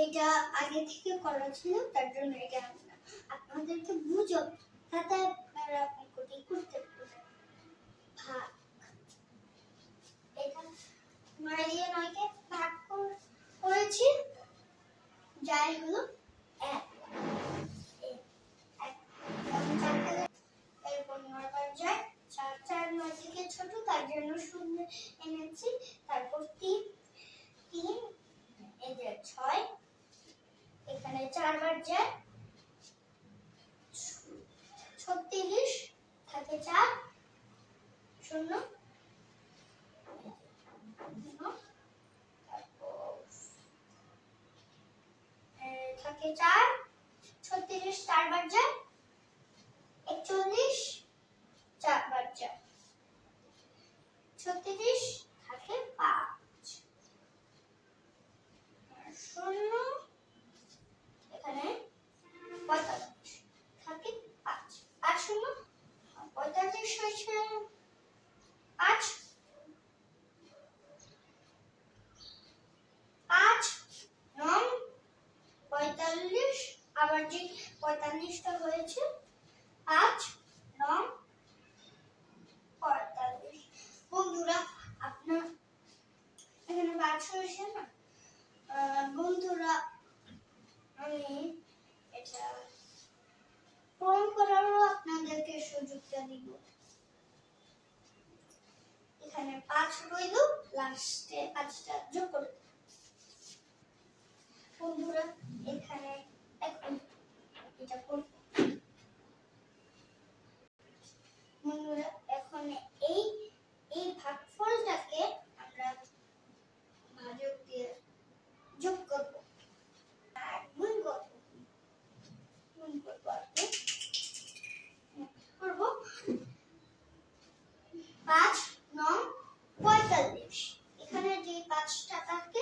এটা আগে থেকে করা ছিল, তার জন্য এটা আপনাদেরকে বুঝো তাতে আপনারা অঙ্কটি করতে পারবেন। ভাগ, এটা 9 দিয়ে 9 কে ভাগ করেছি, যাই হলো 1। এরপর 9 বার যায়, 4 4 9 থেকে ছোট, তার জন্য 0 এনেছি। তারপর 3 3 এই যে 6, এখানে 4 বার যায়, 36 থাকে 4 0 থাকে 4, 36 4 বার যায়, 41 4 বার যায়, 36 থাকে 5 0, এখানে 45 থাকে 5 8 0 45 হয়েছে 5 5 9 45, আবার যে 45টা হয়েছে 5 9 45। বন্ধুরা আপনার এখানে 5 হয়েছে না? বন্ধুরা আমি এটা প্রমাণ করারও আপনাদেরকে সুযোগটা দিব। এখানে 5 রইল, লাস্টে 5টা যোগ করে বন্ধুরা এখানে এখন এটা করব। বন্ধুরা এখন এই ভাগফলটাকে আমরা ভাজক দিয়ে যোগ করব আর গুণ করব। করব 5 9 45, এখানে যে 5টা থাকে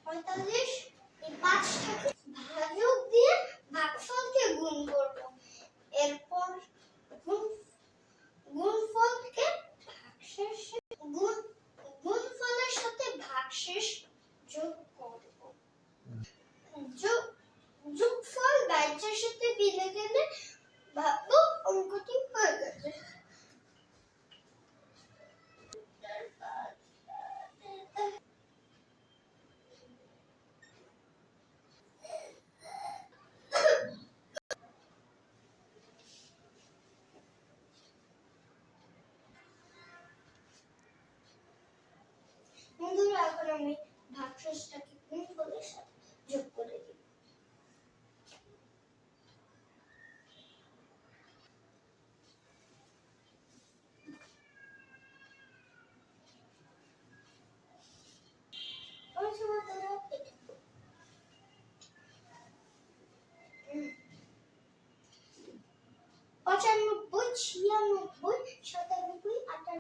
45, এই 5টাকে ভাজক দিয়ে ভাগফলকে গুণ করব। এরপর গুণফলকে ভাগশেষে গুণফলের সাথে ভাগশেষ যোগ করব। যোগফল বাইরের সাথে মিলে গেলে ভাববো অঙ্কটি হয়ে গেছে। বন্ধুরা এখন আমি ভাগশেষটাকে গুণফলের সাথে যোগ করে দিই। পঁচানব্বই 96 97 98।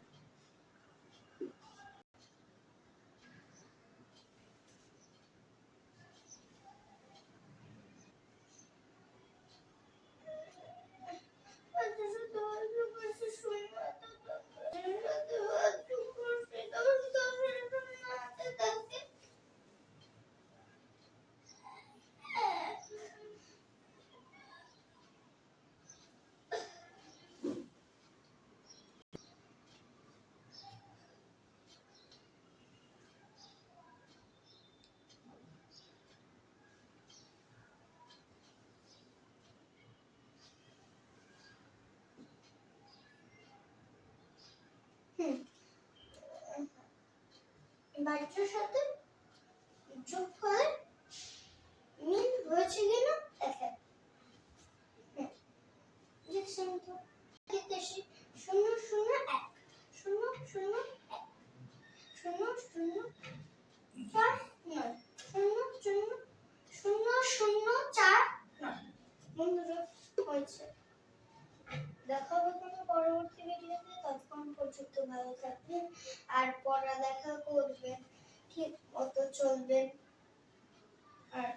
বাইরের সাথে যোগ করে মিল হয়েছে কিনা দেখেন। দেখছেন তো? দেখতেছি 0 0 1 0 0 1 0 0 4 9 0 0 0 0 4 9। বন্ধুরা হয়েছে। দেখা হবে কোনো পরবর্তী ভিডিওতে, ততক্ষণ পর্যন্ত ভালো থাকবেন আর পড়ালেখা করবেন, ঠিক মতো চলবেন আর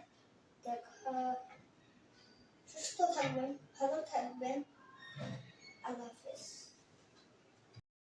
সুস্থ থাকবেন, ভালো থাকবেন।